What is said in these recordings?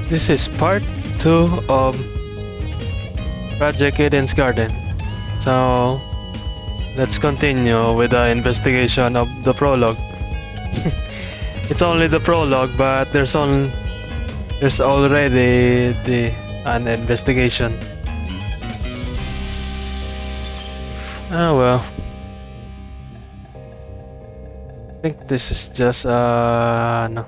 This is part 2 of Project Eden's Garden. So let's continue with the investigation of the prologue. It's only the prologue, but there's already an investigation. Oh well. I think this is just no.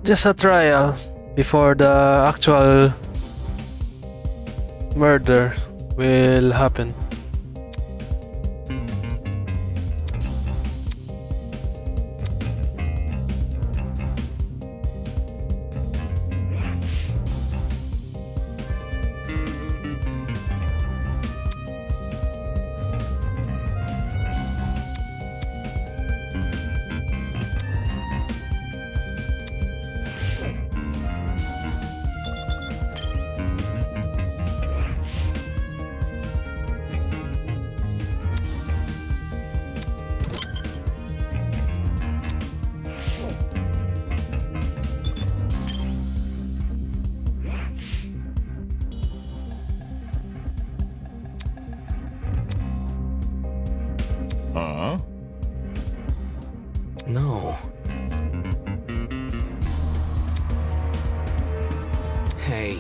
Just a trial before the actual murder will happen. Huh? No. Hey.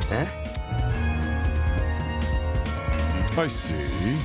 Huh? I see.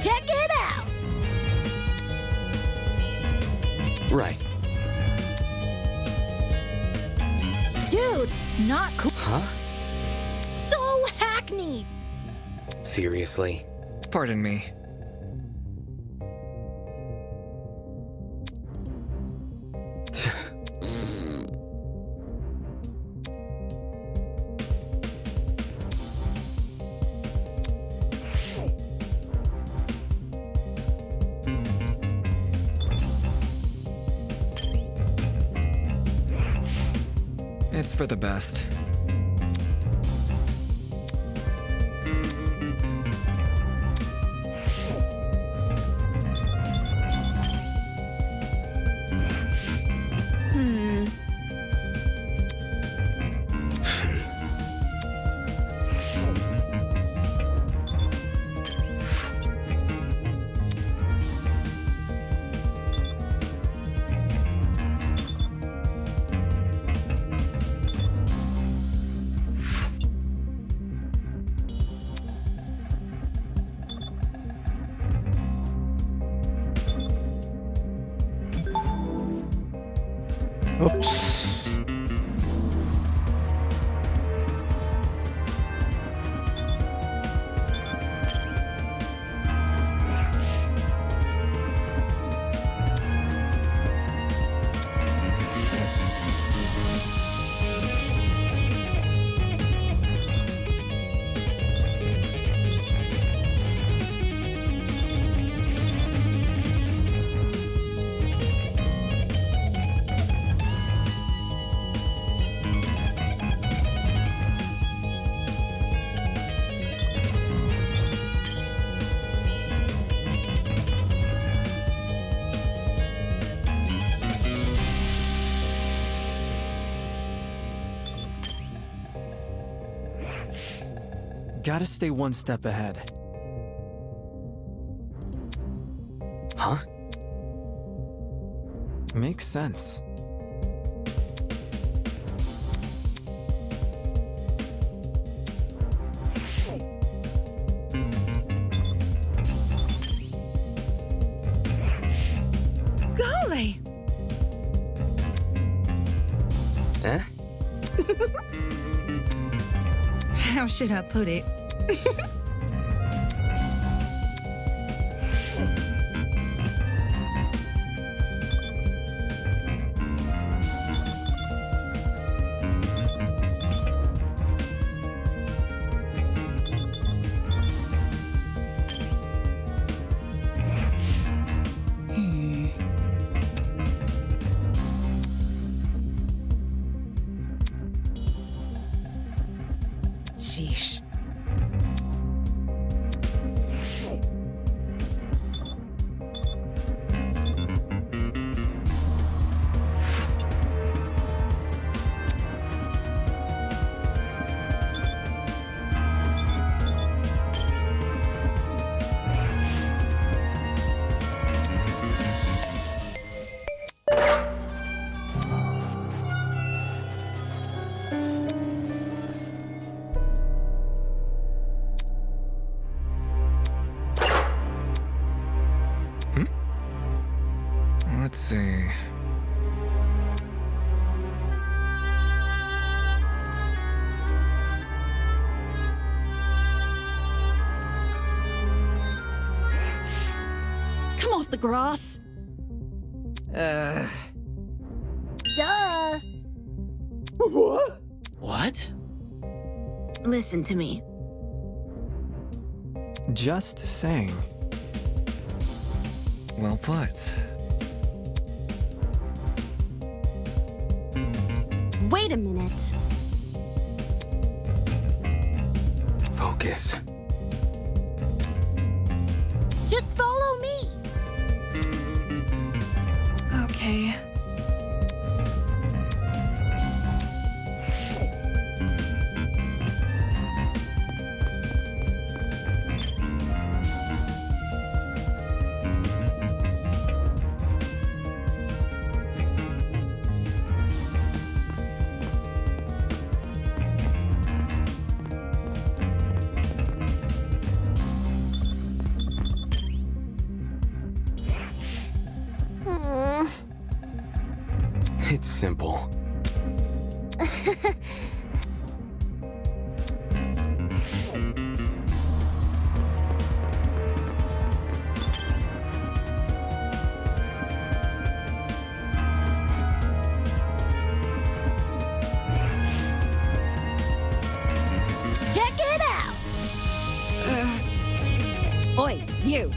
Check it out! Right. Dude, not cool. Huh? So hackneyed! Seriously? Pardon me. It's for the best. Oops. Gotta stay one step ahead. Huh? Makes sense. Golly! Eh? How should I put it? Sheesh. Let's see. Come off the grass. Duh. What? Listen to me. Just saying. Well put. Wait a minute. Focus. Just follow me. Okay. It's simple. Check it out. Oi, you.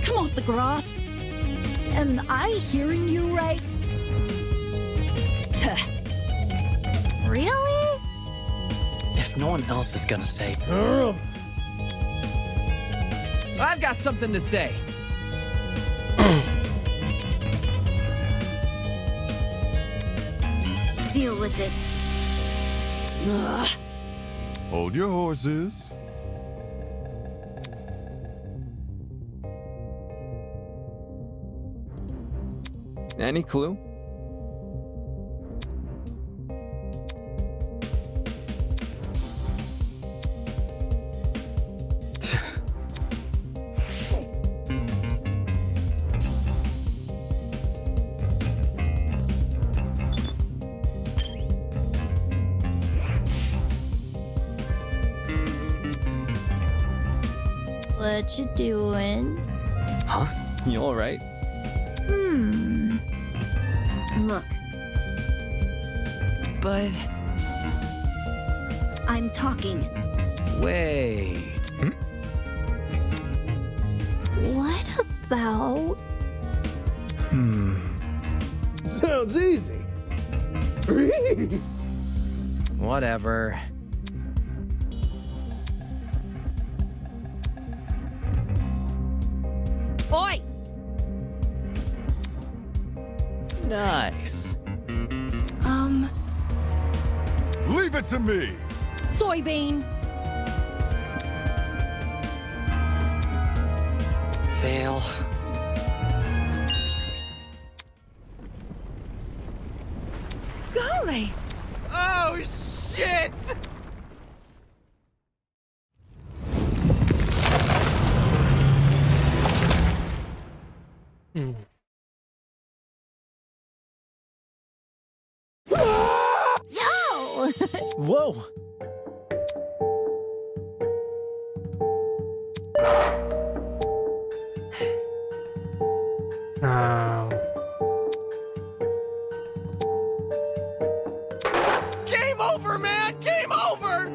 Come off the grass. Am I hearing you right? Really? If no one else is gonna say, I've got something to say. Deal with it. Ugh. Hold your horses. Any clue? what you doing? Huh? You alright? Look, But I'm talking. wait. What about... Sounds easy. Whatever. Oi! Nice. Leave it to me. Soybean! Fail. Golly! Oh, shit! Hmm. Yo! Whoa! Now, Game over, man! Game over!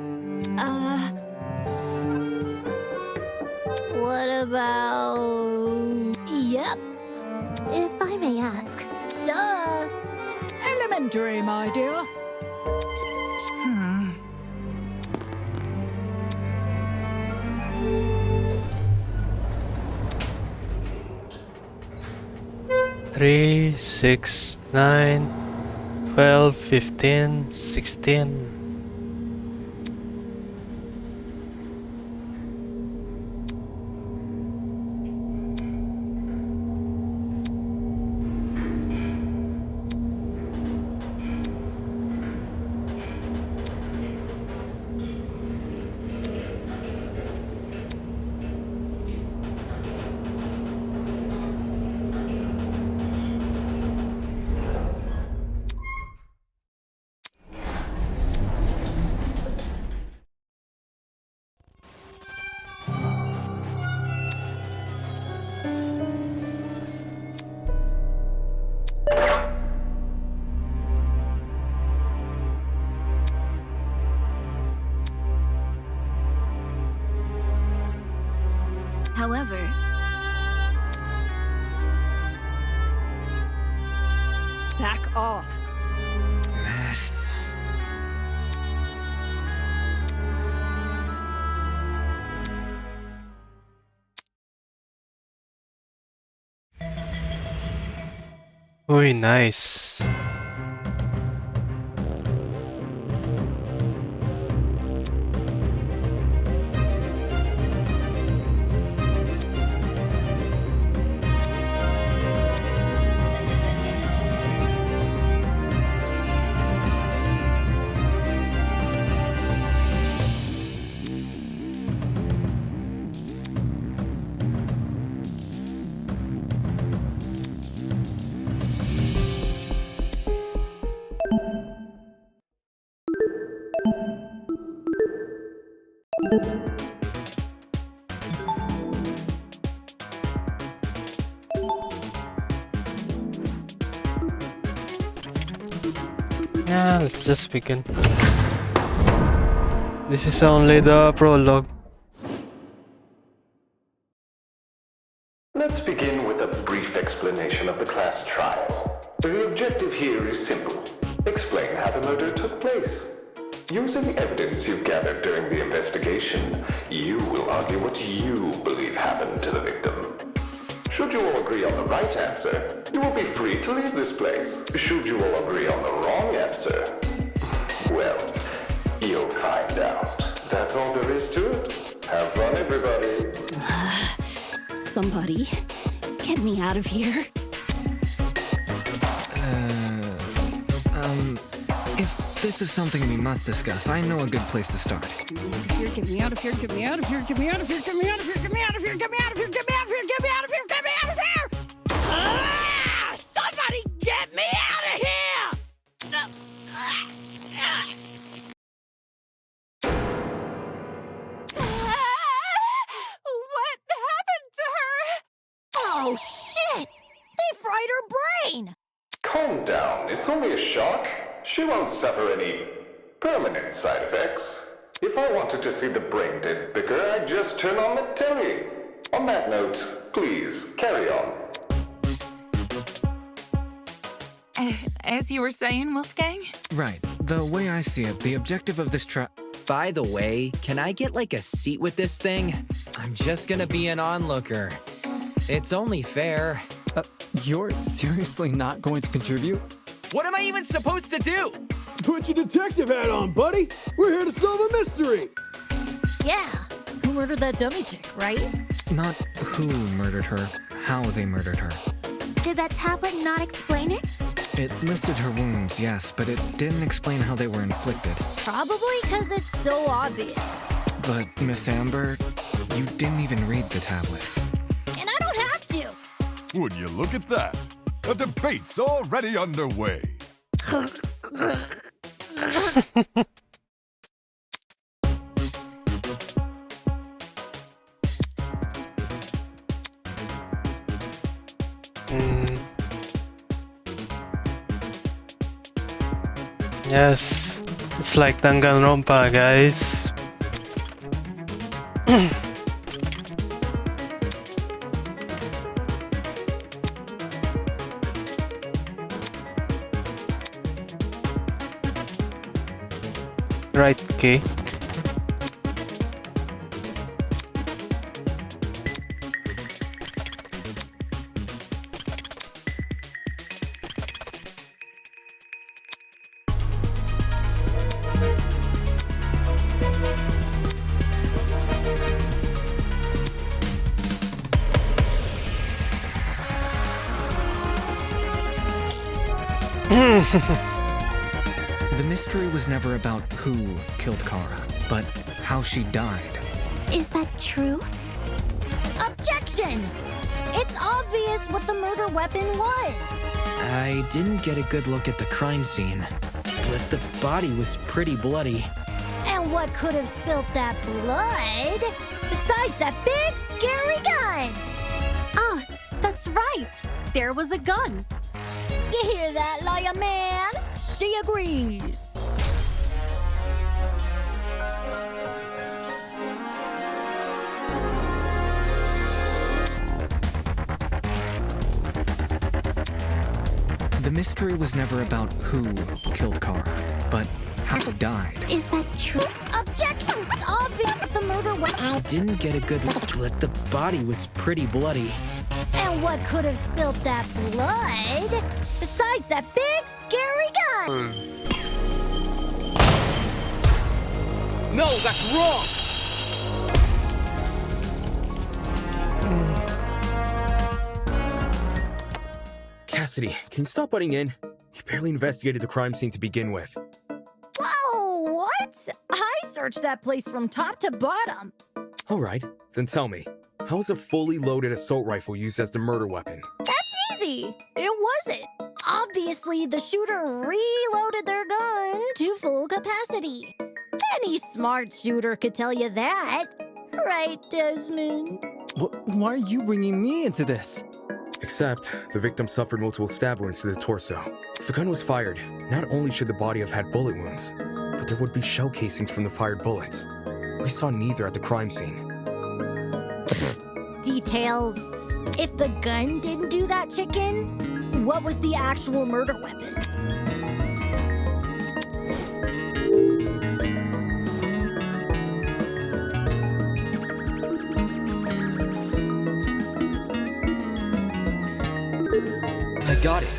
What about... Yep. If I may ask. Duh! Elementary, my dear. Hmm. 3, 6, 9, 12, 15, 16. However, back off. Mess. Very nice. Yeah, let's just begin. This is only the prologue. Let's begin with a brief explanation of the class trial. The objective here is simple. Explain how the murder took place. Using evidence you've gathered during the investigation, you will argue what you believe happened to the victim. Should you all agree on the right answer, you will be free to leave this place. Should you all agree on the wrong answer, well, you'll find out. That's all there is to it. Have fun, everybody. Somebody, get me out of here. If this is something we must discuss, I know a good place to start. Get me out of here, get me out of here, get me out of here, get me out of here, get me out of here, get me out of here, get me out of here, get me out of here, get me out of here! Ah! Somebody get me out of here! What She won't suffer any permanent side effects. If I wanted to see the brain dead bicker, I'd just turn on the telly. On that note, please, carry on. As you were saying, Wolfgang? Right. The way I see it, the objective of this By the way, can I get like a seat with this thing? I'm just gonna be an onlooker. It's only fair. You're seriously not going to contribute? What am I even supposed to do? Put your detective hat on, buddy. We're here to solve a mystery. Yeah. Who murdered that dummy chick, right? Not who murdered her, how they murdered her. Did that tablet not explain it? It listed her wounds, yes, but it didn't explain how they were inflicted. Probably because it's so obvious. But, Miss Amber, you didn't even read the tablet. And I don't have to. Would you look at that? A debate's already underway. Yes, it's like Danganronpa, guys. Right, okay. The mystery was never about who killed Kara, but how she died. Is that true? Objection! It's obvious what the murder weapon was. I didn't get a good look at the crime scene, but the body was pretty bloody. And what could have spilt that blood besides that big, scary gun? Ah, that's right. There was a gun. You hear that, lawyer man? She agrees. The mystery was never about who killed Kara, but how she died. Is that true? Objection! It's obvious what the murder weapon. I didn't get a good look, but the body was pretty bloody. And what could have spilt that blood besides that big, scary gun? No, that's wrong! Cassidy, can you stop butting in? You barely investigated the crime scene to begin with. Whoa, what? I searched that place from top to bottom. All right, then tell me, how was a fully loaded assault rifle used as the murder weapon? That's easy. It wasn't. Obviously, the shooter reloaded their gun to full capacity. Any smart shooter could tell you that. Right, Desmond? Why are you bringing me into this? Except, the victim suffered multiple stab wounds to the torso. If the gun was fired, not only should the body have had bullet wounds, but there would be shell casings from the fired bullets. We saw neither at the crime scene. Details. If the gun didn't do that, chicken, what was the actual murder weapon? I got it.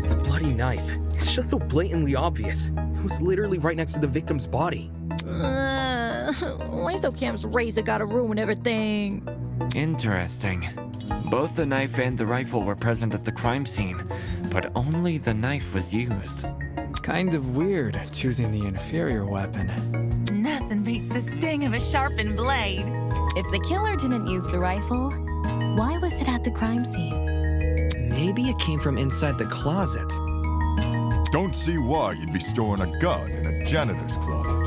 The bloody knife. It's just so blatantly obvious. It was literally right next to the victim's body. Why so Cam's razor gotta ruin everything? Interesting. Both the knife and the rifle were present at the crime scene, but only the knife was used. Kind of weird choosing the inferior weapon. Nothing beats the sting of a sharpened blade. If the killer didn't use the rifle, why was it at the crime scene? Maybe it came from inside the closet. Don't see why you'd be storing a gun in a janitor's closet.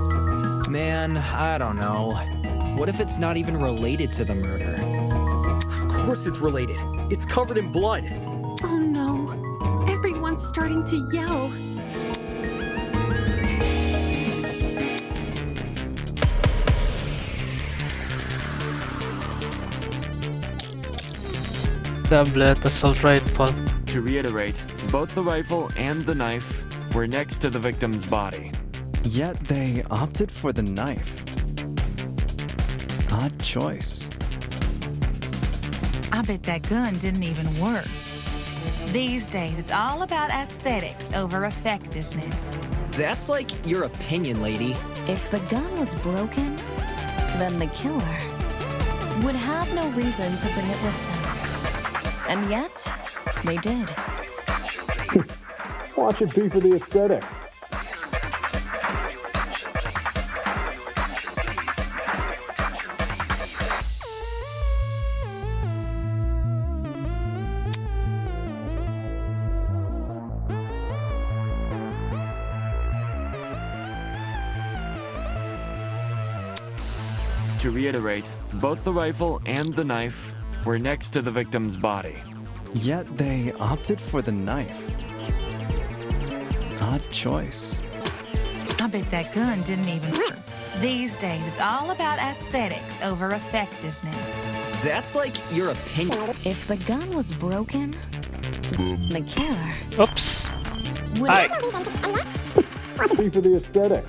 Man, I don't know. What if it's not even related to the murder? Of course it's related. It's covered in blood. Oh no. Everyone everyone's starting to yell. Tablet, assault rifle. To reiterate, both the rifle and the knife were next to the victim's body. Yet they opted for the knife. Odd choice. I bet that gun didn't even work. These days, it's all about aesthetics over effectiveness. That's like your opinion, lady. If the gun was broken, then the killer would have no reason to bring it with them. And yet, they did. Watch it be for the aesthetic. To reiterate, both the rifle and the knife were next to the victim's body. Yet they opted for the knife. Odd choice. I bet that gun didn't even work. These days, it's all about aesthetics over effectiveness. That's like your opinion. If the gun was broken, the killer Oops. would Hi. Be for the aesthetic.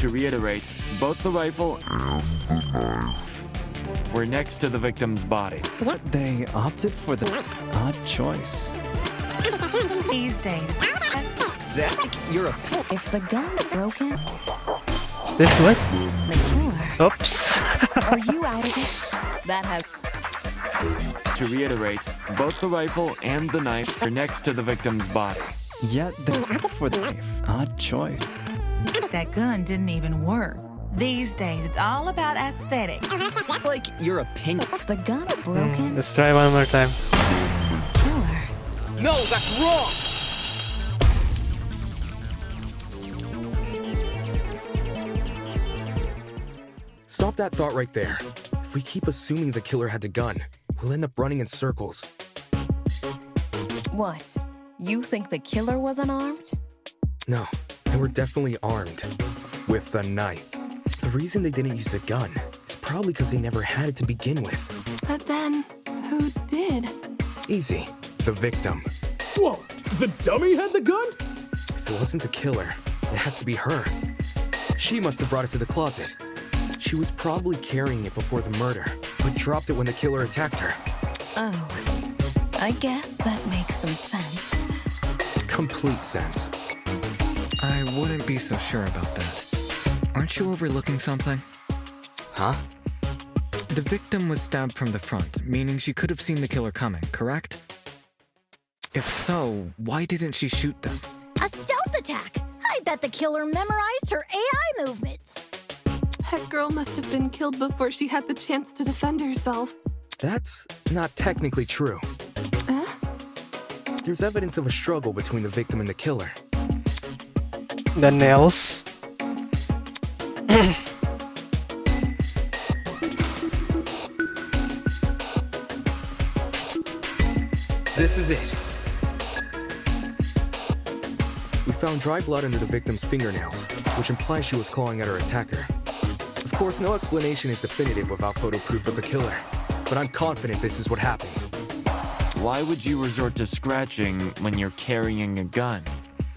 To reiterate, both the rifle and the knife were next to the victim's body. Yet they opted for the odd choice. These days, it's aesthetics. That's like your opinion. If the gun's broken, Is this what? the killer. Oops. Are you out of it? That has. To reiterate, both the rifle and the knife are next to the victim's body. Yet they opted for the knife. Odd choice. That gun didn't even work. These days, it's all about aesthetics. That's like your opinion. If the gun's broken, Let's try one more time. killer No, that's wrong! Stop that thought right there. If we keep assuming the killer had the gun, we'll end up running in circles. What? You think the killer was unarmed? No, they were definitely armed. With the knife. The reason they didn't use a gun is probably because they never had it to begin with. But then, who did? Easy. The victim. Whoa, the dummy had the gun? If it wasn't the killer, it has to be her. She must have brought it to the closet. She was probably carrying it before the murder, but dropped it when the killer attacked her. Oh, I guess that makes some sense. Complete sense. I wouldn't be so sure about that. Aren't you overlooking something? Huh? The victim was stabbed from the front, meaning she could have seen the killer coming, correct? If so, why didn't she shoot them? A stealth attack! I bet the killer memorized her AI movements. That girl must have been killed before she had the chance to defend herself. That's not technically true. There's evidence of a struggle between the victim and the killer. The nails. This is it. We found dry blood under the victim's fingernails, which implies she was clawing at her attacker. Of course, no explanation is definitive without photo proof of the killer, but I'm confident this is what happened. Why would you resort to scratching when you're carrying a gun?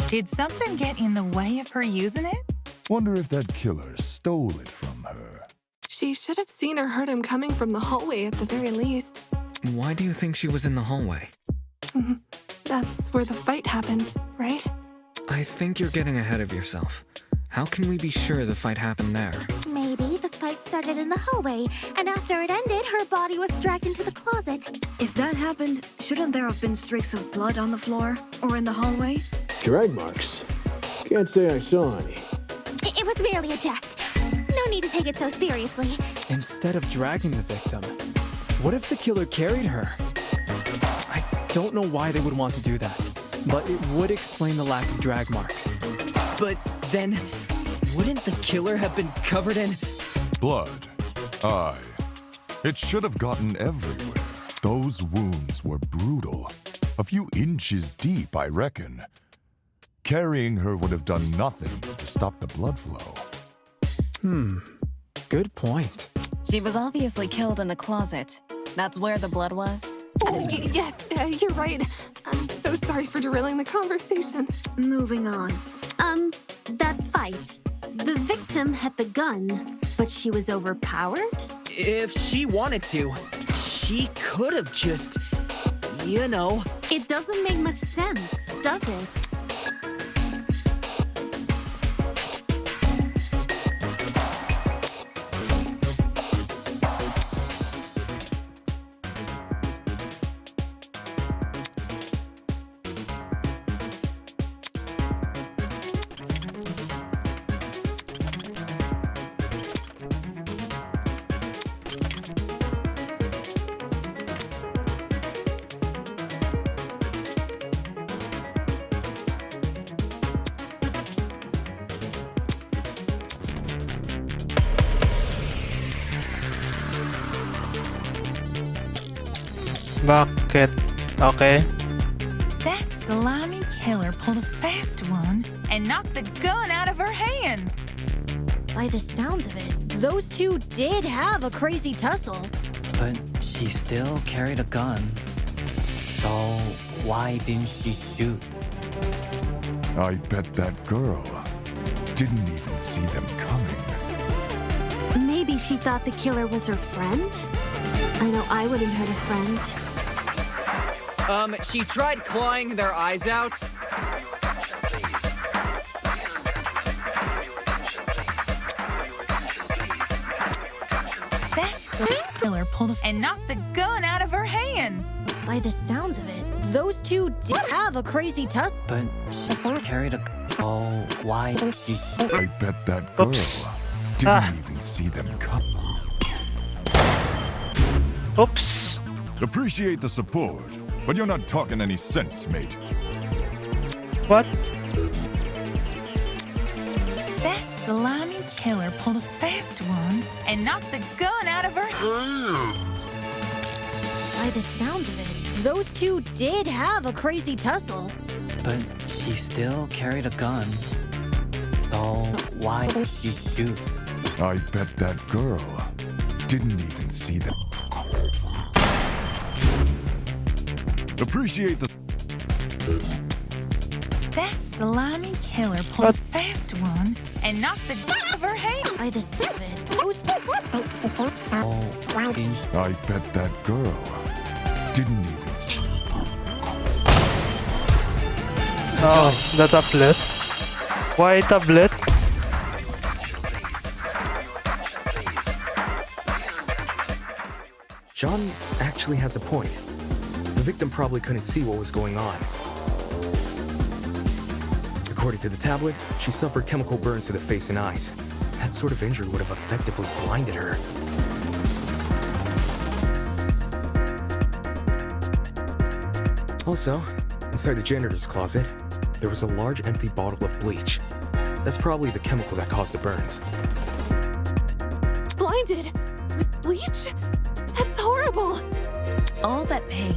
Did something get in the way of her using it? Wonder if that killer stole it from her. She should have seen or heard him coming from the hallway at the very least. Why do you think she was in the hallway? That's where the fight happened, right? I think you're getting ahead of yourself. How can we be sure the fight happened there? Maybe the fight started in the hallway, and after it ended, her body was dragged into the closet. If that happened, shouldn't there have been streaks of blood on the floor or in the hallway? Drag marks? Can't say I saw any. It was merely a jest. No need to take it so seriously. Instead of dragging the victim, what if the killer carried her? I don't know why they would want to do that, but it would explain the lack of drag marks. But then, Wouldn't the killer have been covered in... Blood. Aye. It should have gotten everywhere. Those wounds were brutal. A few inches deep, I reckon. Carrying her would have done nothing to stop the blood flow. Good point. She was obviously killed in the closet. That's where the blood was. Yes, you're right. I'm so sorry for derailing the conversation. Moving on. That fight. The victim had the gun, but she was overpowered? If she wanted to, she could have just... You know... It doesn't make much sense, does it? Bakit? Okay. That slimy killer pulled a fast one and knocked the gun out of her hand. By the sounds of it, those two did have a crazy tussle. But she still carried a gun. So why didn't she shoot? I bet that girl didn't even see them coming. Maybe she thought the killer was her friend? I know I wouldn't hurt a friend. She tried clawing their eyes out. That slimy killer pulled a and knocked the gun out of her hand. By the sounds of it, those two did have a crazy tussle. But she carried a... Oh, why did she... I bet that girl didn't even see them come. Oops. Appreciate the support, but you're not talking any sense, mate. What? That slimy killer pulled a fast one and knocked the gun out of her hand. By the sounds of it, those two did have a crazy tussle. But she still carried a gun. So why did she shoot? I bet that girl didn't even see them. Appreciate the... That slimy killer pulled a fast one and knocked the gun out of her hand. By the sound of it, those two... I bet that girl didn't even see... Oh, the tablet. Why tablet? John actually has a point. The victim probably couldn't see what was going on. According to the tablet, she suffered chemical burns to the face and eyes. That sort of injury would have effectively blinded her. Also, inside the janitor's closet, there was a large empty bottle of bleach. That's probably the chemical that caused the burns. Blinded? With bleach? That's horrible. All that pain,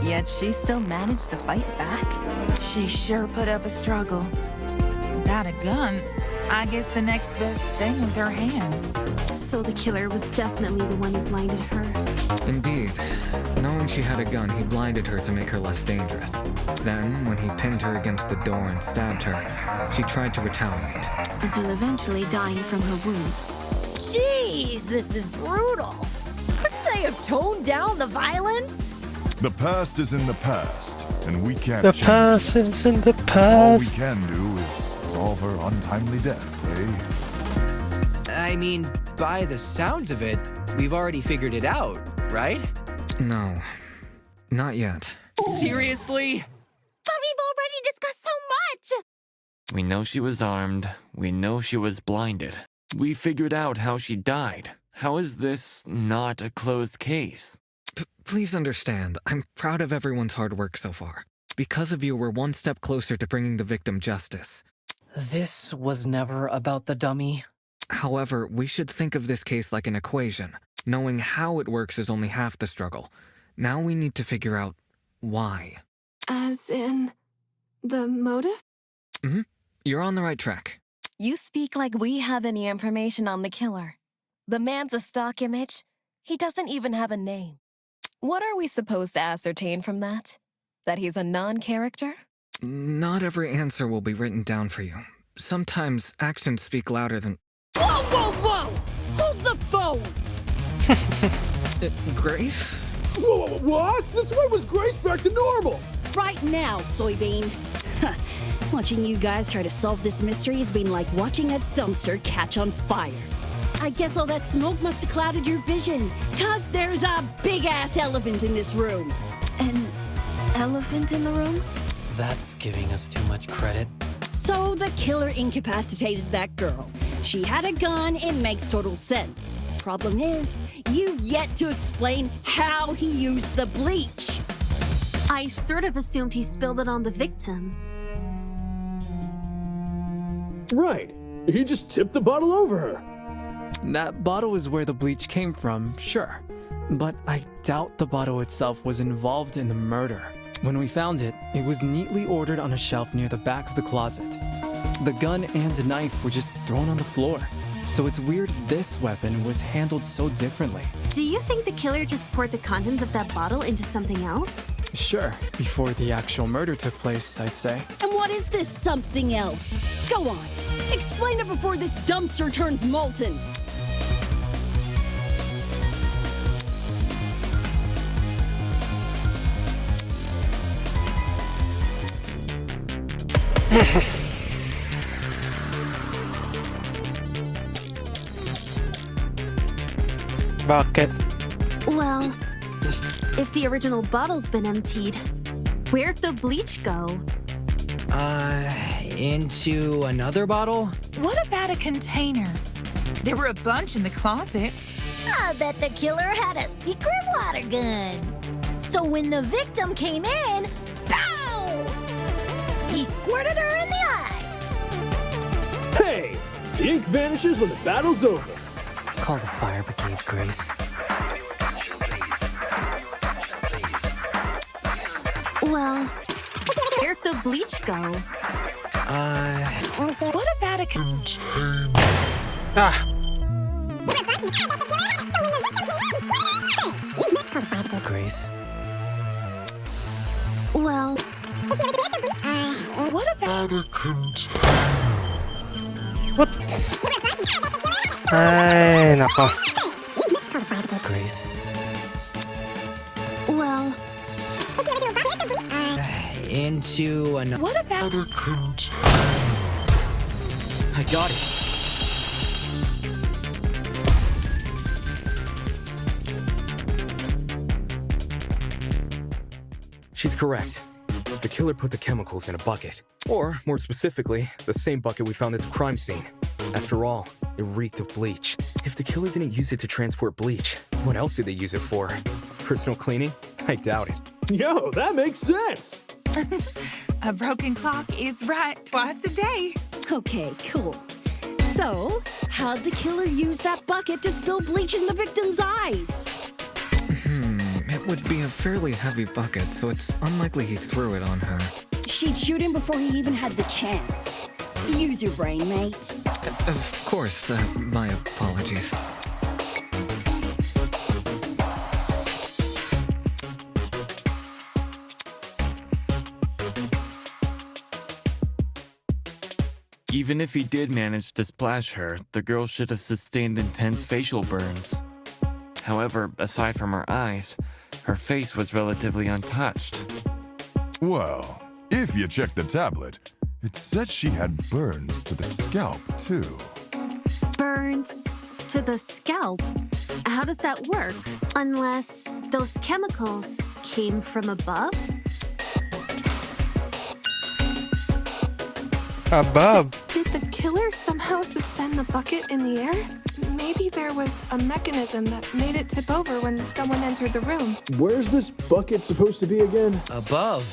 yet she still managed to fight back. She sure put up a struggle. Without a gun, I guess the next best thing was her hand. So the killer was definitely the one who blinded her. Indeed. Knowing she had a gun, he blinded her to make her less dangerous. Then, when he pinned her against the door and stabbed her, she tried to retaliate. Until eventually dying from her wounds. Jeez, this is brutal. Couldn't they have toned down the violence? The past is in the past, and we can't The change past it. is in the All we past. can do is solve her untimely death, eh? I mean, by the sounds of it, we've already figured it out, right? No, not yet. Seriously? But we've already discussed so much! We know she was armed. We know she was blinded. We figured out how she died. How is this not a closed case? Please understand, I'm proud of everyone's hard work so far. Because of you, we're one step closer to bringing the victim justice. This was never about the dummy. However, we should think of this case like an equation. Knowing how it works is only half the struggle. Now we need to figure out why. As in, the motive? Mm-hmm. You're on the right track. You speak like we have any information on the killer. The man's a stock image. He doesn't even have a name. What are we supposed to ascertain from that? That he's a non-character? Not every answer will be written down for you. Sometimes actions speak louder than... Whoa, whoa, whoa! Hold the phone! Grace? Whoa, what? Since when was Grace back to normal? Right now, Soybean. Watching you guys try to solve this mystery has been like watching a dumpster catch on fire. I guess all that smoke must have clouded your vision, 'cause there's a big-ass elephant in this room. An elephant in the room? That's giving us too much credit. So the killer incapacitated that girl. She had a gun, it makes total sense. Problem is, you've yet to explain how he used the bleach. I sort of assumed he spilled it on the victim. Right. He just tipped the bottle over her. That bottle is where the bleach came from, sure. But I doubt the bottle itself was involved in the murder. When we found it, it was neatly ordered on a shelf near the back of the closet. The gun and knife were just thrown on the floor. So it's weird this weapon was handled so differently. Do you think the killer just poured the contents of that bottle into something else? Sure, before the actual murder took place, I'd say. And what is this something else? Go on, explain it before this dumpster turns molten. Bucket. Well, if the original bottle's been emptied, where'd the bleach go? Into another bottle? What about a container? There were a bunch in the closet. I bet the killer had a secret water gun. So when the victim came in, pow! He squirted her in the eyes. Hey! The ink vanishes when the battle's over. Call the fire brigade, Grace. Well, where'd the bleach go? What about a container? Ah! Grace. Well, what about a container? What? Ay, nako. Grace. well, Into another. What about a container? I got it. She's correct. The killer put the chemicals in a bucket. Or, more specifically, the same bucket we found at the crime scene. After all, it reeked of bleach. If the killer didn't use it to transport bleach, what else did they use it for? Personal cleaning? I doubt it. Yo, that makes sense. A broken clock is right twice a day. Okay, cool. So, how'd the killer use that bucket to spill bleach in the victim's eyes? It would be a fairly heavy bucket, so it's unlikely he threw it on her. She'd shoot him before he even had the chance. Use your brain, mate. Of course, my apologies. Even if he did manage to splash her, the girl should have sustained intense facial burns. However, aside from her eyes, her face was relatively untouched. Well, if you check the tablet, it said she had burns to the scalp, too. burns to the scalp. How does that work? Unless those chemicals came from above? Above. Did the killer somehow suspend the bucket in the air? Maybe there was a mechanism that made it tip over when someone entered the room. Where's this bucket supposed to be again? Above.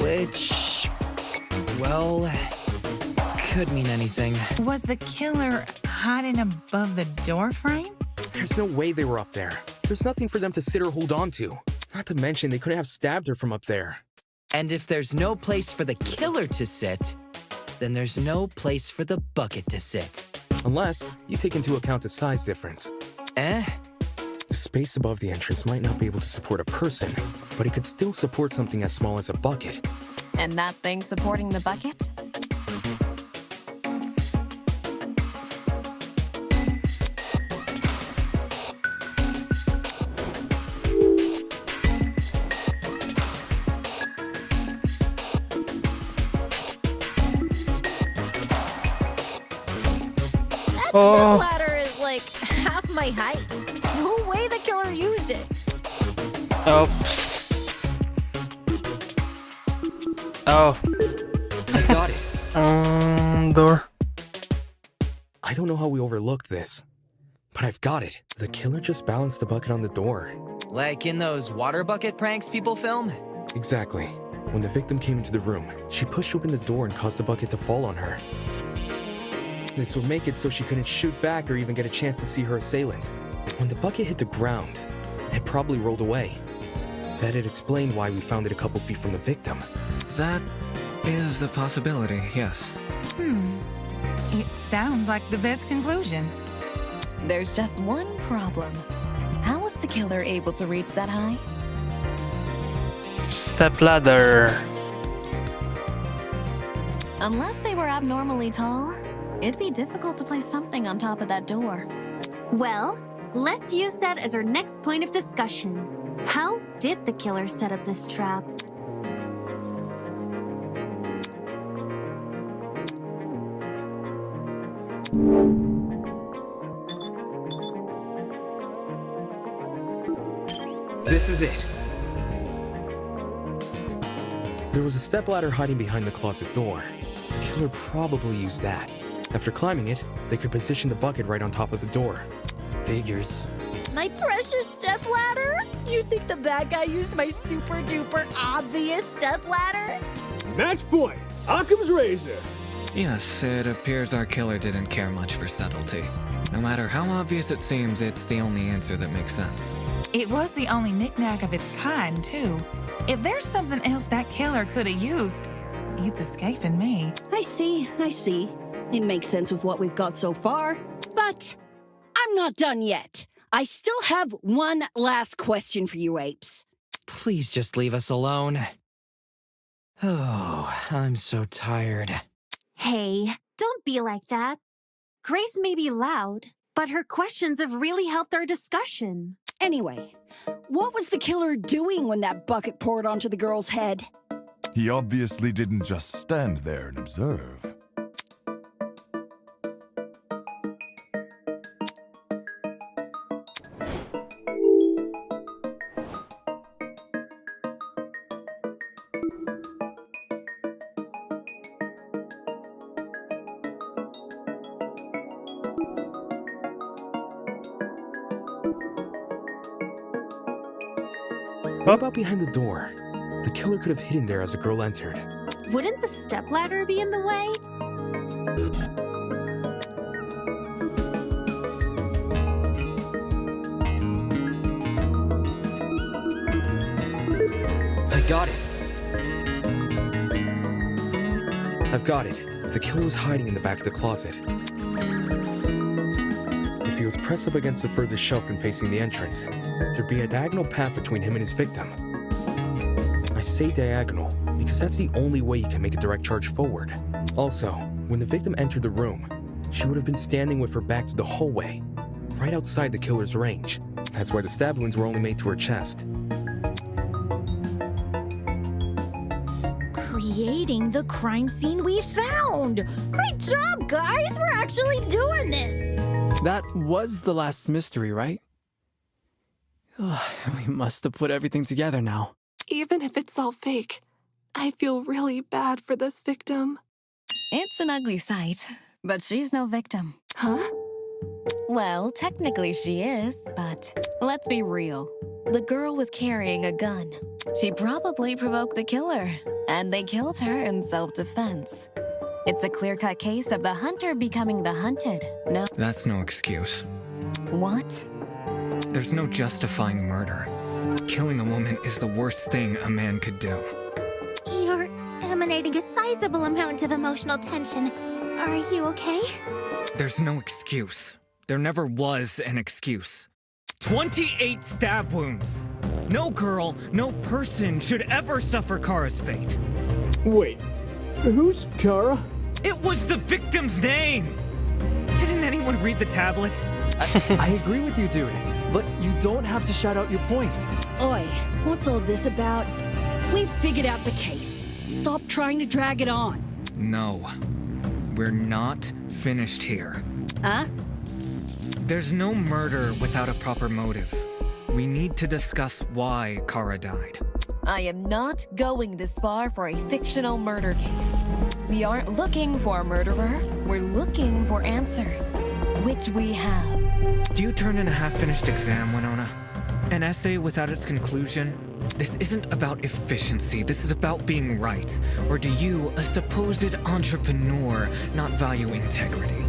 Which... well... could mean anything. Was the killer hiding above the door frame? There's no way they were up there. There's nothing for them to sit or hold on to. Not to mention, they couldn't have stabbed her from up there. And if there's no place for the killer to sit, then there's no place for the bucket to sit. Unless you take into account the size difference. Eh? The space above the entrance might not be able to support a person, but it could still support something as small as a bucket. And that thing supporting the bucket? That ladder is like half my height. No way the killer used it. Oops. Oh. I got it. Door. I don't know how we overlooked this, but I've got it. The killer just balanced the bucket on the door. Like in those water bucket pranks people film? Exactly. When the victim came into the room, she pushed open the door and caused the bucket to fall on her. This would make it so she couldn't shoot back or even get a chance to see her assailant. When the bucket hit the ground, it probably rolled away. That'd explain why we found it a couple feet from the victim. That is a possibility, yes. It sounds like the best conclusion. There's just one problem. How was the killer able to reach that high? Step ladder. Unless they were abnormally tall, it'd be difficult to place something on top of that door. Well, let's use that as our next point of discussion. How did the killer set up this trap? This is it. There was a stepladder hiding behind the closet door. The killer probably used that. After climbing it, they could position the bucket right on top of the door. Figures. My precious stepladder? You think the bad guy used my super duper obvious stepladder? Match point. Occam's razor. Yes, it appears our killer didn't care much for subtlety. No matter how obvious it seems, it's the only answer that makes sense. It was the only knickknack of its kind, too. If there's something else that killer could have used, it's escaping me. I see. It makes sense with what we've got so far. But I'm not done yet. I still have one last question for you apes. Please just leave us alone. Oh, I'm so tired. Hey, don't be like that. Grace may be loud, but her questions have really helped our discussion. Anyway, what was the killer doing when that bucket poured onto the girl's head? He obviously didn't just stand there and observe. What about behind the door? The killer could have hidden there as the girl entered. Wouldn't the stepladder be in the way? I got it. I've got it. The killer was hiding in the back of the closet. If he was pressed up against the furthest shelf and facing the entrance, there'd be a diagonal path between him and his victim. I say diagonal because that's the only way he can make a direct charge forward. Also, when the victim entered the room, she would have been standing with her back to the hallway, right outside the killer's range. That's why the stab wounds were only made to her chest. Creating the crime scene we found! Great job, guys! We're actually doing this! That was the last mystery, right? We must have put everything together now. Even if it's all fake, I feel really bad for this victim. It's an ugly sight, but she's no victim. Huh? Well, technically she is, but let's be real. The girl was carrying a gun. She probably provoked the killer, and they killed her in self-defense. It's a clear-cut case of the hunter becoming the hunted. No. That's no excuse. What? There's no justifying murder. Killing a woman is the worst thing a man could do. You're emanating a sizable amount of emotional tension. Are you okay? There's no excuse. There never was an excuse. 28 stab wounds! No girl, no person should ever suffer Kara's fate. Wait, who's Kara? It was the victim's name! Didn't anyone read the tablet? I agree with you, dude. But you don't have to shout out your point. Oi, what's all this about? We've figured out the case. Stop trying to drag it on. No. We're not finished here. Huh? There's no murder without a proper motive. We need to discuss why Kara died. I am not going this far for a fictional murder case. We aren't looking for a murderer. We're looking for answers, which we have. Do you turn in a half-finished exam, Winona? An essay without its conclusion? This isn't about efficiency, this is about being right. Or do you, a supposed entrepreneur, not value integrity?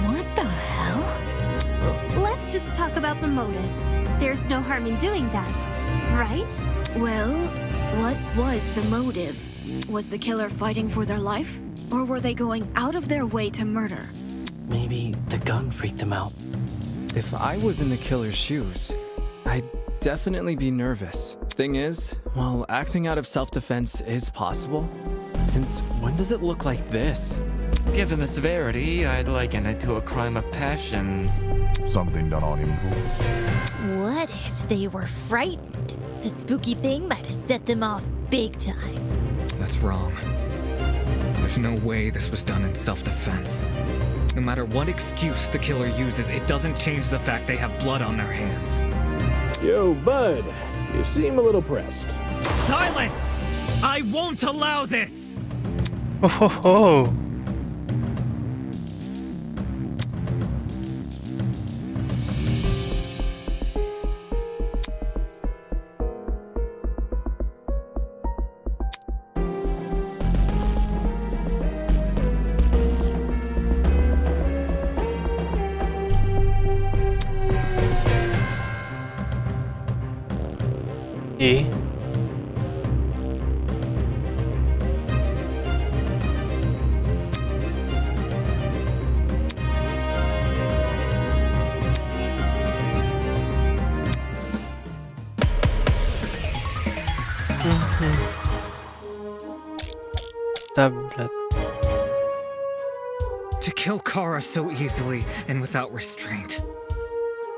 What the hell? Let's just talk about the motive. There's no harm in doing that, right? Well, what was the motive? Was the killer fighting for their life? Or were they going out of their way to murder? Maybe the gun freaked him out. If I was in the killer's shoes, I'd definitely be nervous. Thing is, while acting out of self-defense is possible, since when does it look like this? Given the severity, I'd liken it to a crime of passion. Something done on impulse. What if they were frightened? A spooky thing might have set them off big time. That's wrong. There's no way this was done in self-defense. No matter what excuse the killer uses, it doesn't change the fact they have blood on their hands. Yo, bud. You seem a little pressed. Silence! I won't allow this! Oh ho ho! E. Tablet. To kill Kara so easily and without restraint.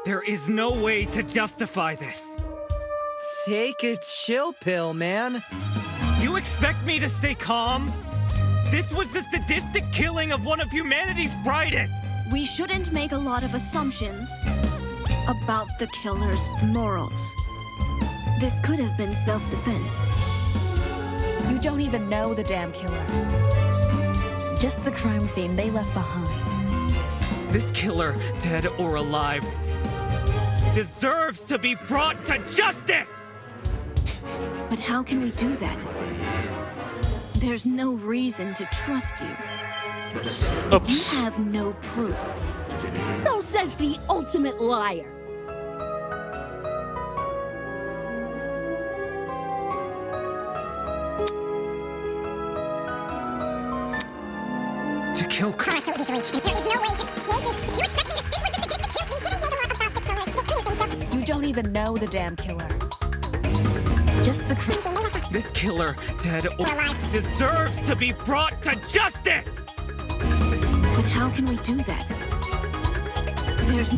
There is no way to justify this. Take a chill pill, man. You expect me to stay calm? This was the sadistic killing of one of humanity's brightest. We shouldn't make a lot of assumptions about the killer's morals. This could have been self-defense. You don't even know the damn killer. Just the crime scene they left behind. This killer, dead or alive, deserves to be brought to justice! But how can we do that? There's no reason to trust you. If you have no proof. So says the ultimate liar. To kill Kara so easily. There is no way to take it. You expect me to stick with the stick? We shouldn't make a lot about the killers. This could have been You don't even know the damn killer. Just the This killer, dead or alive, deserves to be brought to justice! But how can we do that? There's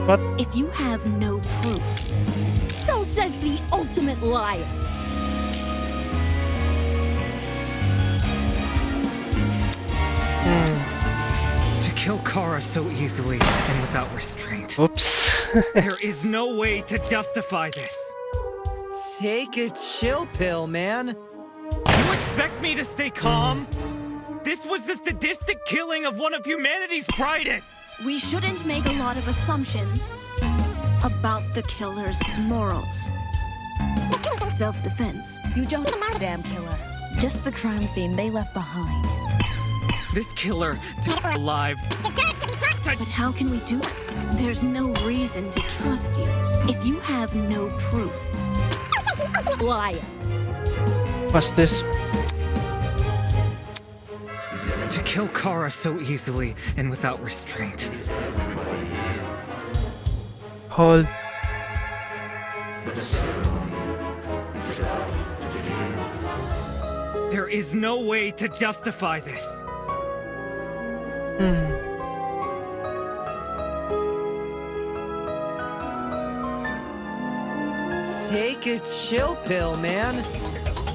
What? If you have no proof. So says the ultimate liar. To kill Kara so easily and without restraint. Oops. There is no way to justify this. Take a chill pill, man. You expect me to stay calm? This was the sadistic killing of one of humanity's brightest. We shouldn't make a lot of assumptions about the killer's morals. This could have been self-defense. You don't damn killer. Just the crime scene they left behind. This killer is alive. But how can we do it? There's no reason to trust you if you have no proof. Liar. What's this? To kill Kara so easily and without restraint. Hold. There is no way to justify this. Take a chill pill, man.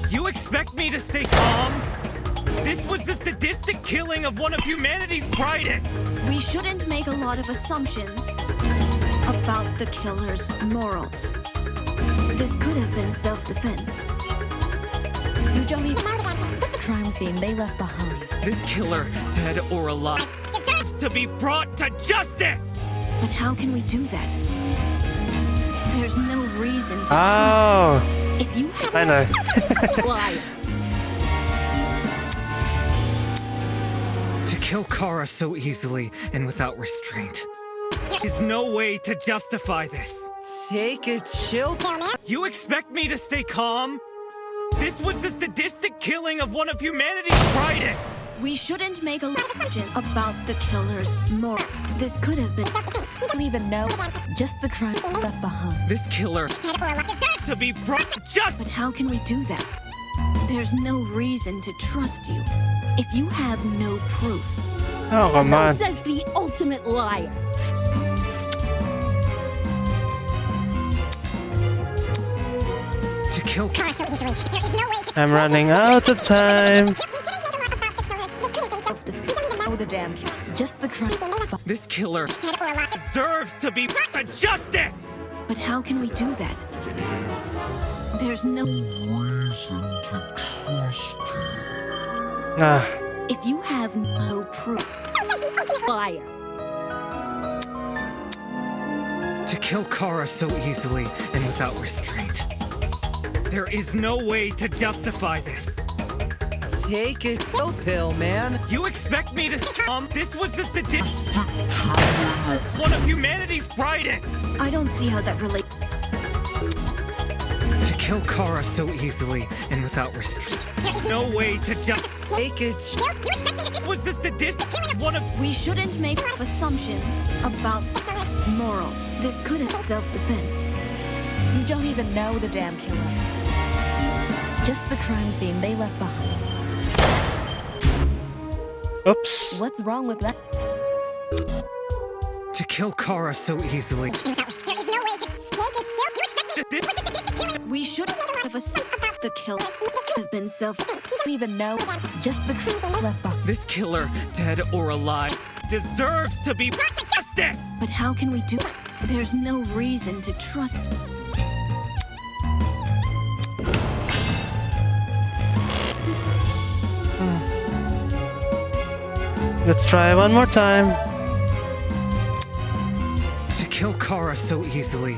You expect me to stay calm? This was the sadistic killing of one of humanity's brightest. We shouldn't make a lot of assumptions about the killer's morals. This could have been self-defense. You don't even the crime scene they left behind. This killer, dead or alive, deserves to be brought to justice! But how can we do that? There's no reason to Oh, trust you. If you have I know. Liar. To kill Kara so easily and without restraint. There's no way to justify this. Take a chill pill. You expect me to stay calm? This was the sadistic killing of one of humanity's brightest. We shouldn't make a assumption about the killer's morals. This could have been. You don't even know. Just the crime left behind. This killer deserves to be brought to justice. But how can we do that? There's no reason to trust you if you have no proof. Oh, come So on. says the ultimate liar. To kill Kara so easily, there is no way to. I'm running out of time. Oh, the damn killer. Just the crime. This killer deserves to be brought to justice. But how can we do that? There's no Reason to trust you. Ah, if you have no proof. Liar. To kill Kara so easily and without restraint. There is no way to justify this. Take a chill pill, man. You expect me to this was the sadistic one of humanity's brightest. I don't see how that relates. To kill Kara so easily and without restraint. No way to take a chill. Was the sadistic one of. We shouldn't make assumptions about morals. This could have been self-defense. You don't even know the damn killer. Just the crime scene they left behind. oops. What's wrong with that? To kill Kara so easily. There is no way to We should have assumed the killer have been self. You don't even know. Just the crime left behind. This killer, dead or alive, deserves to be brought to justice. But how can we do it? There's no reason to trust. Let's try one more time. To kill Kara so easily.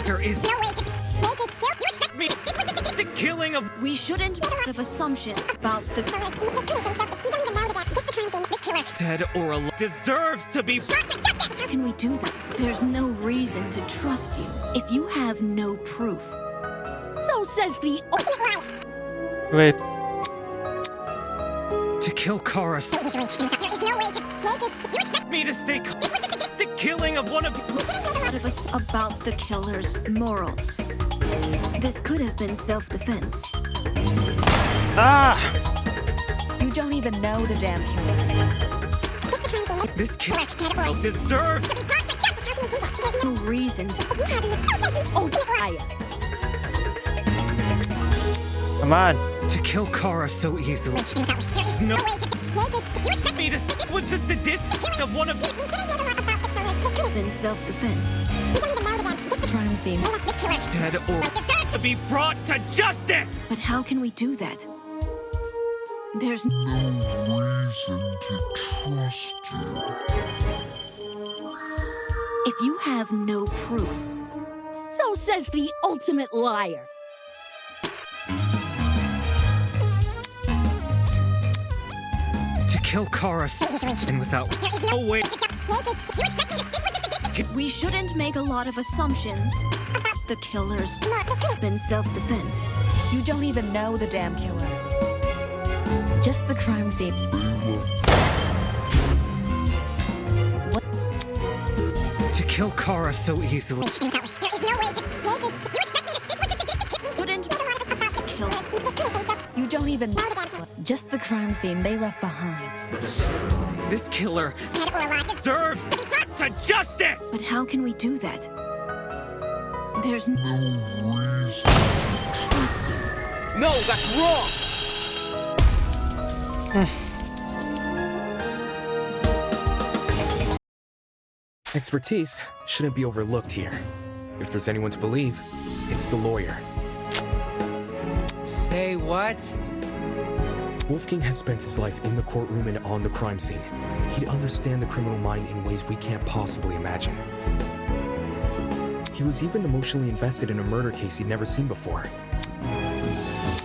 There is no way to me. The killing of. We shouldn't have assumption about the Dead or alive deserves to be. How can we do that? There's no reason to trust you if you have no proof. So says the. Wait. To kill Kara. There is no way to me to stay. The killing of one of. Of us about the killer's morals. This could have been self-defense. Ah! You don't even know the damn killer. This killer deserves. There's no reason to. Come on. To kill Kara so easily. There's no way to me to was the sadistic of one of. Been self-defense. Crime scene. Dead or to be brought to justice. But how can we do that? There's no reason to trust you. If you have no proof. So says the ultimate liar. kill Kara and without... Oh, wait. We shouldn't make a lot of assumptions. The killer's been self-defense. You don't even know the damn killer. Just the crime scene. What? To kill Kara so easily. Shouldn't kill. You don't even know. Just the crime scene they left behind. This killer deserves to justice! But how can we do that? There's no reason. No, that's wrong! Expertise shouldn't be overlooked here. If there's anyone to believe, it's the lawyer. Say what? Wolfgang has spent his life in the courtroom and on the crime scene. He'd understand the criminal mind in ways we can't possibly imagine. He was even emotionally invested in a murder case he'd never seen before.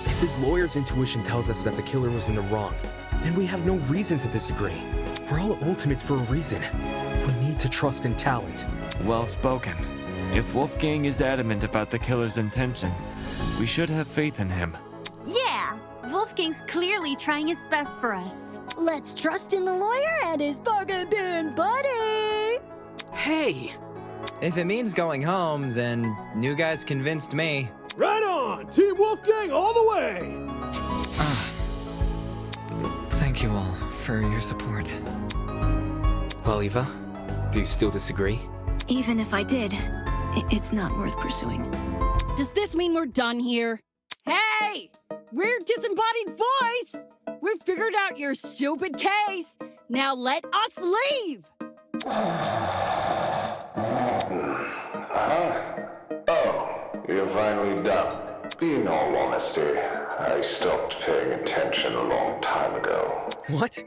If his lawyer's intuition tells us that the killer was in the wrong, then we have no reason to disagree. We're all ultimates for a reason. We need to trust in talent. Well spoken. If Wolfgang is adamant about the killer's intentions, we should have faith in him. Yeah! Wolfgang's clearly trying his best for us. Let's trust in the lawyer and his bargain bin buddy! Hey! If it means going home, then new guy's convinced me. Right on! Team Wolfgang all the way! Thank you all for your support. Well, Eva, do you still disagree? Even if I did, it's not worth pursuing. Does this mean we're done here? Hey! We're Disembodied Voice! We've figured out your stupid case. Now let us leave! Oh, you're finally done. In all honesty, I stopped paying attention a long time ago. What?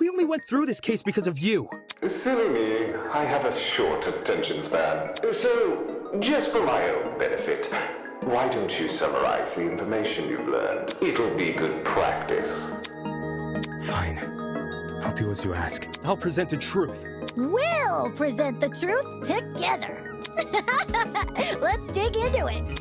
We only went through this case because of you. Silly me, I have a short attention span. So, just for my own benefit, why don't you summarize the information you've learned? It'll be good practice. Fine. I'll do as you ask. I'll present the truth. We'll present the truth together. Let's dig into it.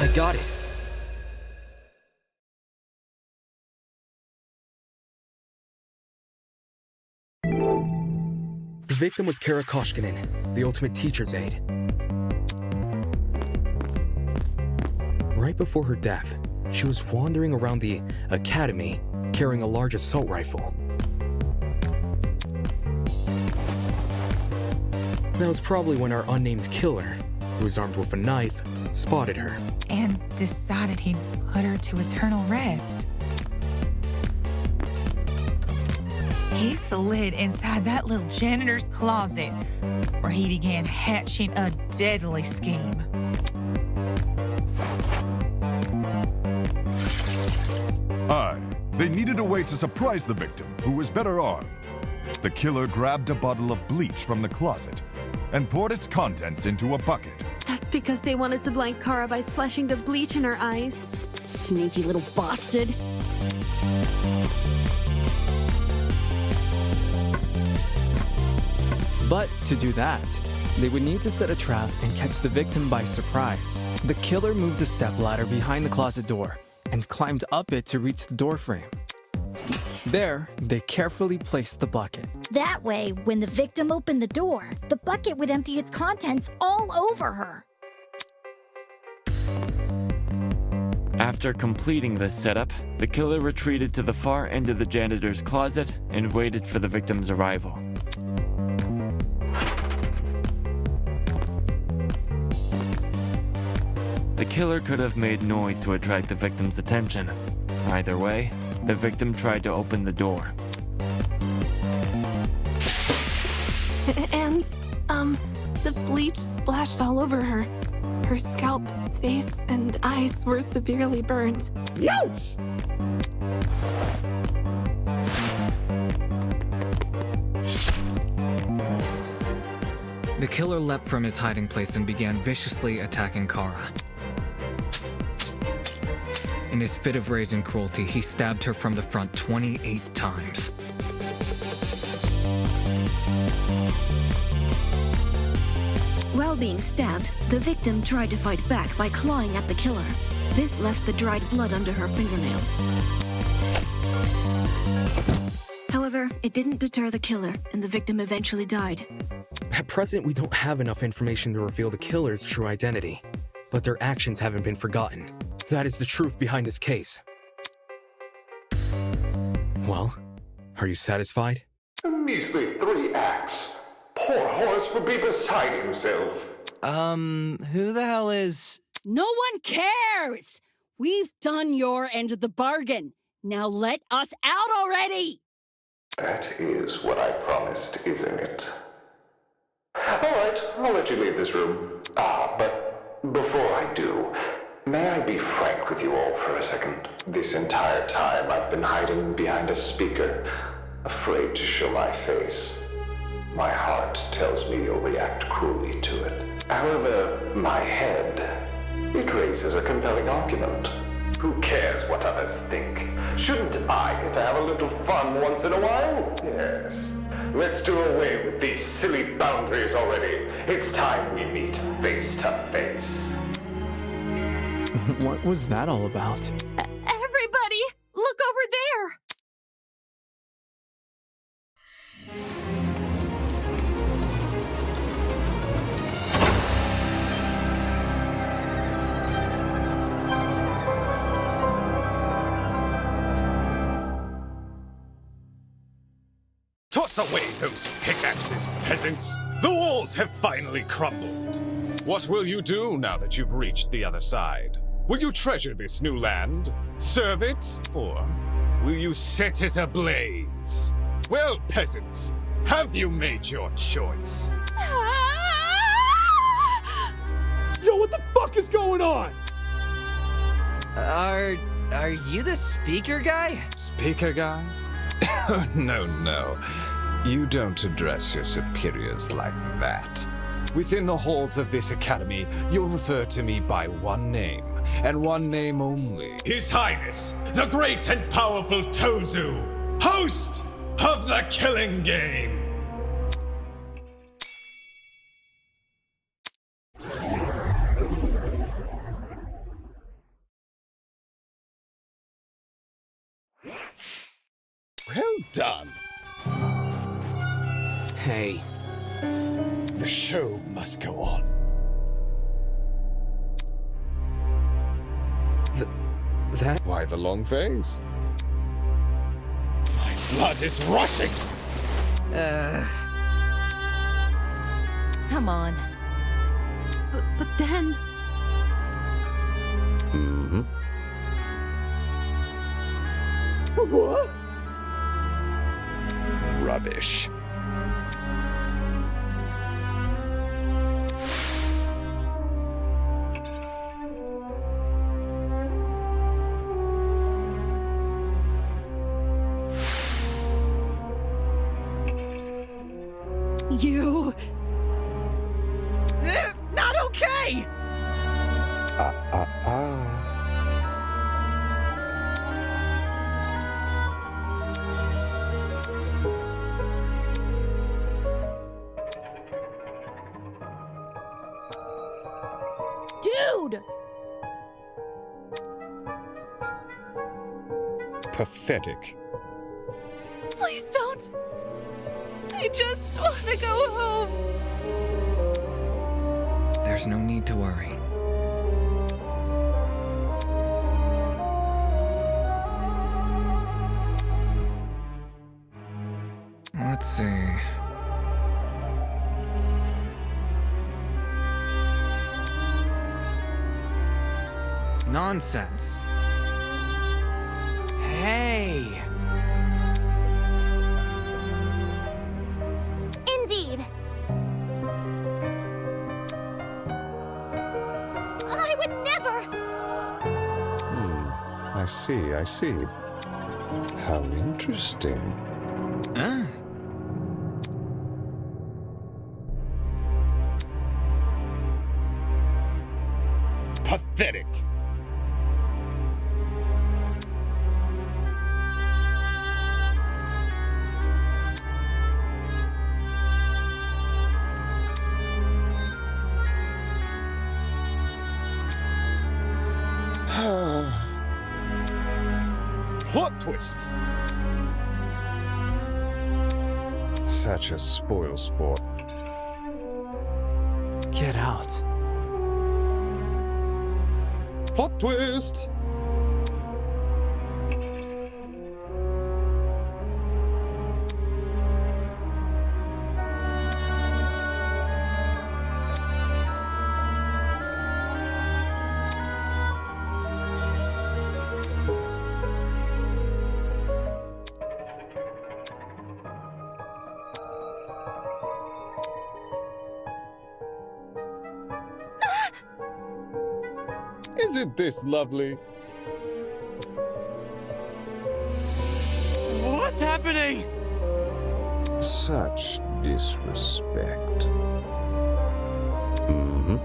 I got it. The victim was Kara Koshkinen, the ultimate teacher's aide. right before her death, she was wandering around the academy carrying a large assault rifle. That was probably when our unnamed killer, who was armed with a knife, spotted her. And decided he'd put her to eternal rest. He slid inside that little janitor's closet, where he began hatching a deadly scheme. Aye, they needed a way to surprise the victim, who was better armed. The killer grabbed a bottle of bleach from the closet and poured its contents into a bucket. That's because they wanted to blind Kara by splashing the bleach in her eyes. Sneaky little bastard. But to do that, they would need to set a trap and catch the victim by surprise. The killer moved a stepladder behind the closet door and climbed up it to reach the doorframe. There, they carefully placed the bucket. That way, when the victim opened the door, the bucket would empty its contents all over her. After completing this setup, the killer retreated to the far end of the janitor's closet and waited for the victim's arrival. The killer could have made noise to attract the victim's attention. Either way, the victim tried to open the door. And, the bleach splashed all over her. Her scalp, face, and eyes were severely burned. Ouch! The killer leapt from his hiding place and began viciously attacking Kara. In his fit of rage and cruelty, he stabbed her from the front 28 times. While being stabbed, the victim tried to fight back by clawing at the killer. This left the dried blood under her fingernails. However, it didn't deter the killer, and the victim eventually died. At present, we don't have enough information to reveal the killer's true identity, but their actions haven't been forgotten. That is the truth behind this case. Well, are you satisfied? A measly 3 acts. Poor Horace would be beside himself. Who the hell is... No one cares! We've done your end of the bargain. Now let us out already! That is what I promised, isn't it? Alright, I'll let you leave this room. But before I do, may I be frank with you all for a second? This entire time I've been hiding behind a speaker, afraid to show my face. My heart tells me you'll react cruelly to it. However, my head, it raises a compelling argument. Who cares what others think? Shouldn't I get to have a little fun once in a while? Yes. Let's do away with these silly boundaries already. It's time we meet face to face. What was that all about? Everybody, look over there! Toss away those pickaxes, peasants! The walls have finally crumbled. What will you do now that you've reached the other side? Will you treasure this new land, serve it, or will you set it ablaze? Well, peasants, have you made your choice? Yo, what the fuck is going on? Are you the speaker guy? Speaker guy? No. You don't address your superiors like that. Within the halls of this academy, you'll refer to me by one name, and one name only. His Highness, the great and powerful Tozu, host of the Killing Game! Well done. Hey. The show must go on. That why the long face? My blood is rushing! Come on. But then... Mm-hmm. What? Rubbish. You... Not okay! Dude! Pathetic. Please don't. I just want to go home. There's no need to worry. Let's see. Nonsense. Hey! Indeed. I would never. I see. How interesting. Ah. Pathetic. Plot twist! Such a spoilsport. Get out. Plot twist! Isn't this lovely? What's happening? Such disrespect. Mm-hmm.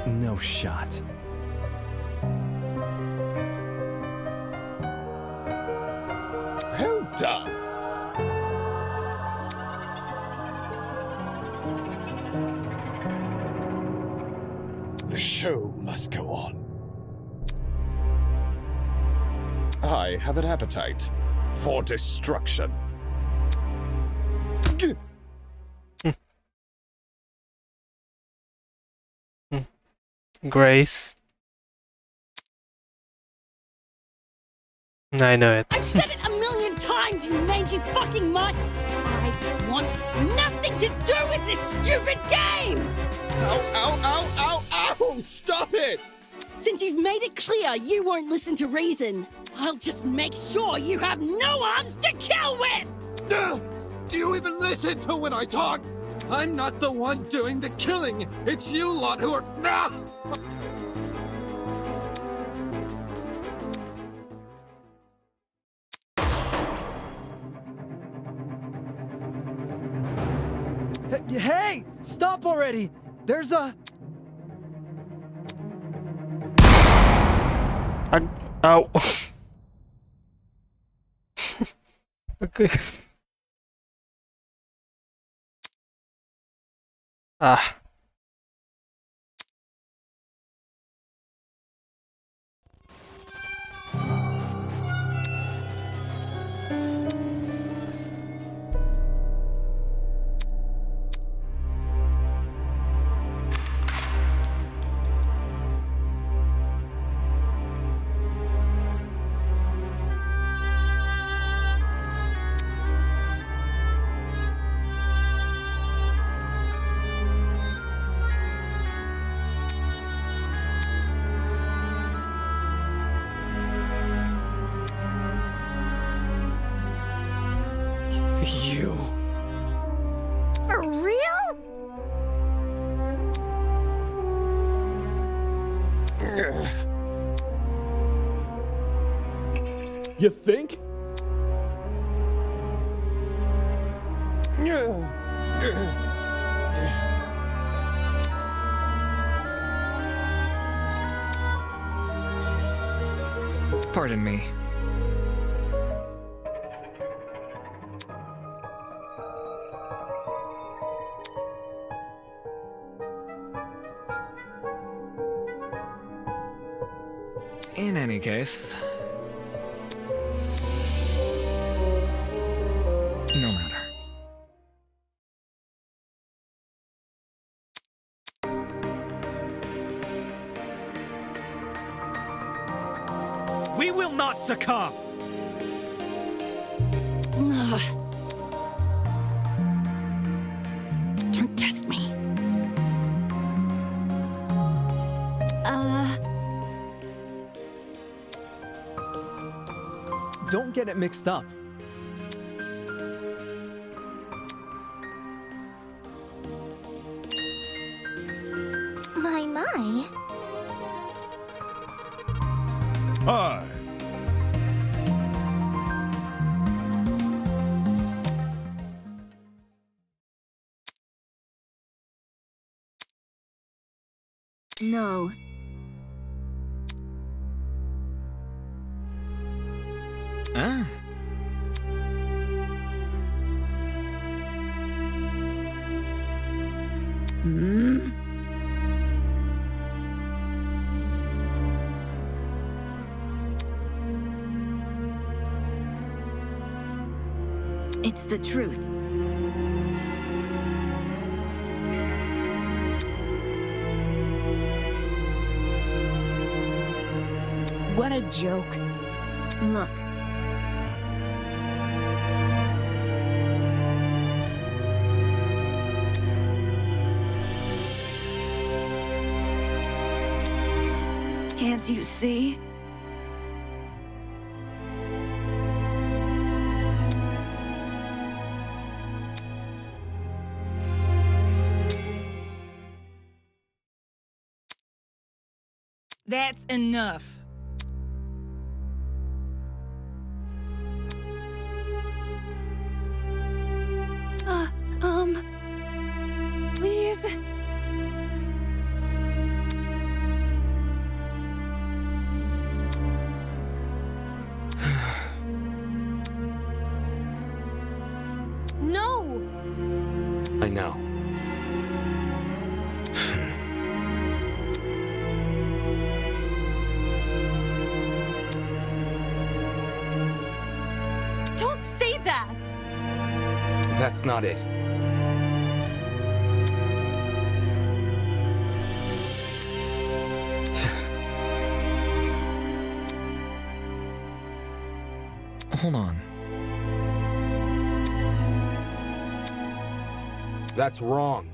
No shot. Well done. The show must go on. I have an appetite for destruction. Grace. I know it. I've said it a million times, you mangy fucking mutt! I want nothing to do with this stupid game! Ow, ow, ow, ow, ow! Stop it! Since you've made it clear you won't listen to reason, I'll just make sure you have no arms to kill with! Ugh! Do you even listen to when I talk? I'm not the one doing the killing. It's you lot who are... Hey! Stop already! There's a... Ow. Okay. Ah. You think? Pardon me. In any case, no matter. We will not succumb! Ugh. Don't test me. Don't get it mixed up. My. Hi. No. Ah. Hmm? It's the truth. What a joke. Look. Can't you see? That's enough. Please. No! I know. Don't say that! That's not it. Hold on. That's wrong.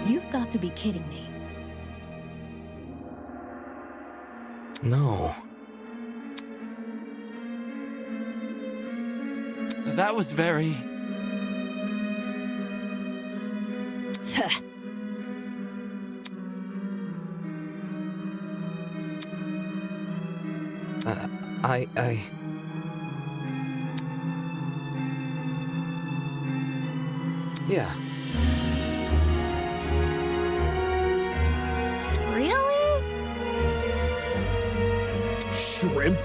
You've got to be kidding me. No. That was very... Yeah. Really? Shrimp?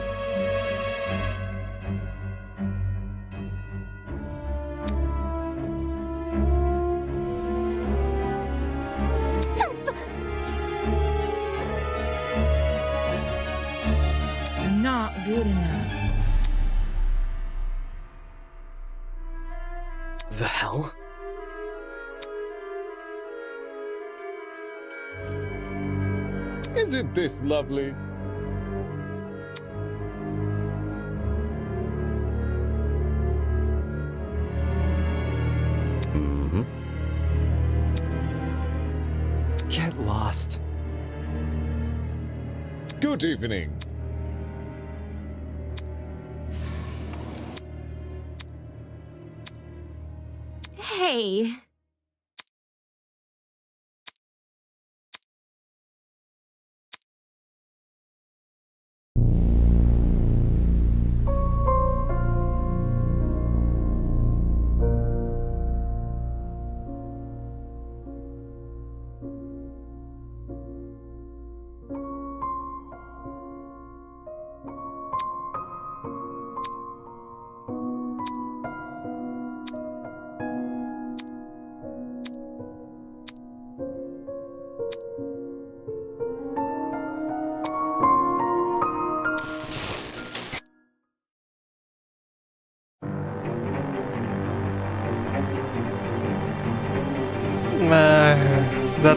Not good enough. The hell? Isn't this lovely? Get lost. Good evening. Hey,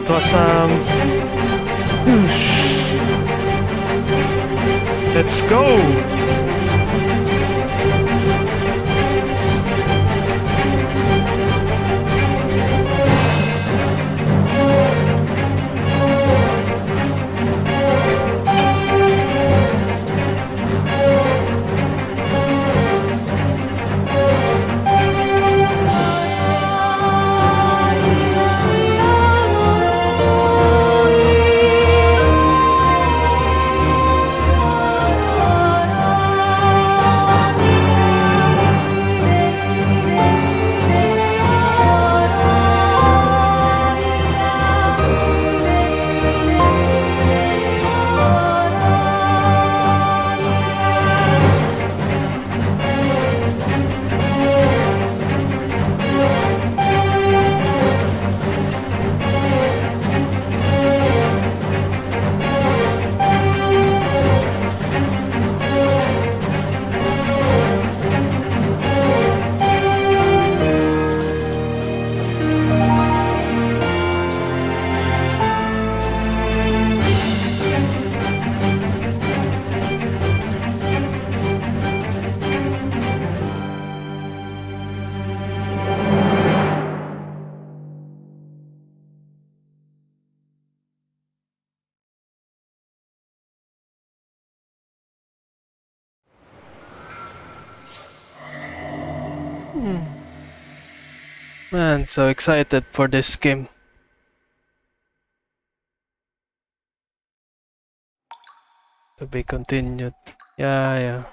that was let's go. Man, so excited for this game. To be continued. Yeah.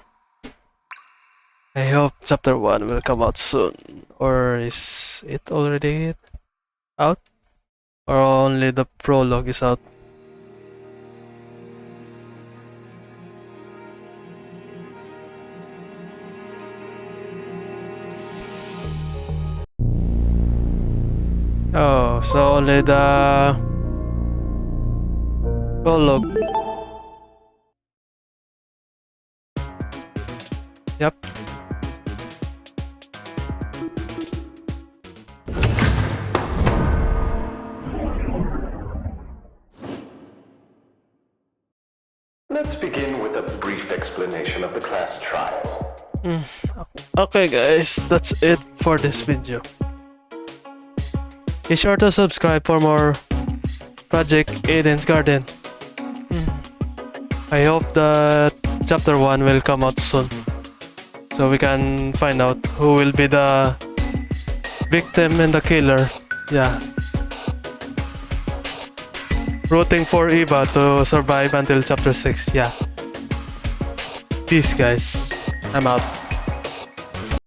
I hope chapter 1 will come out soon. Or is it already out? Or only the prologue is out? Oh, so only the prologue. Yep. Let's begin with a brief explanation of the class trial. Okay guys, that's it for this video. Be sure to subscribe for more Project Aiden's Garden. I hope that chapter 1 will come out soon, so we can find out who will be the victim and the killer. Yeah. Rooting for Eva to survive until chapter 6. Yeah. Peace guys. I'm out.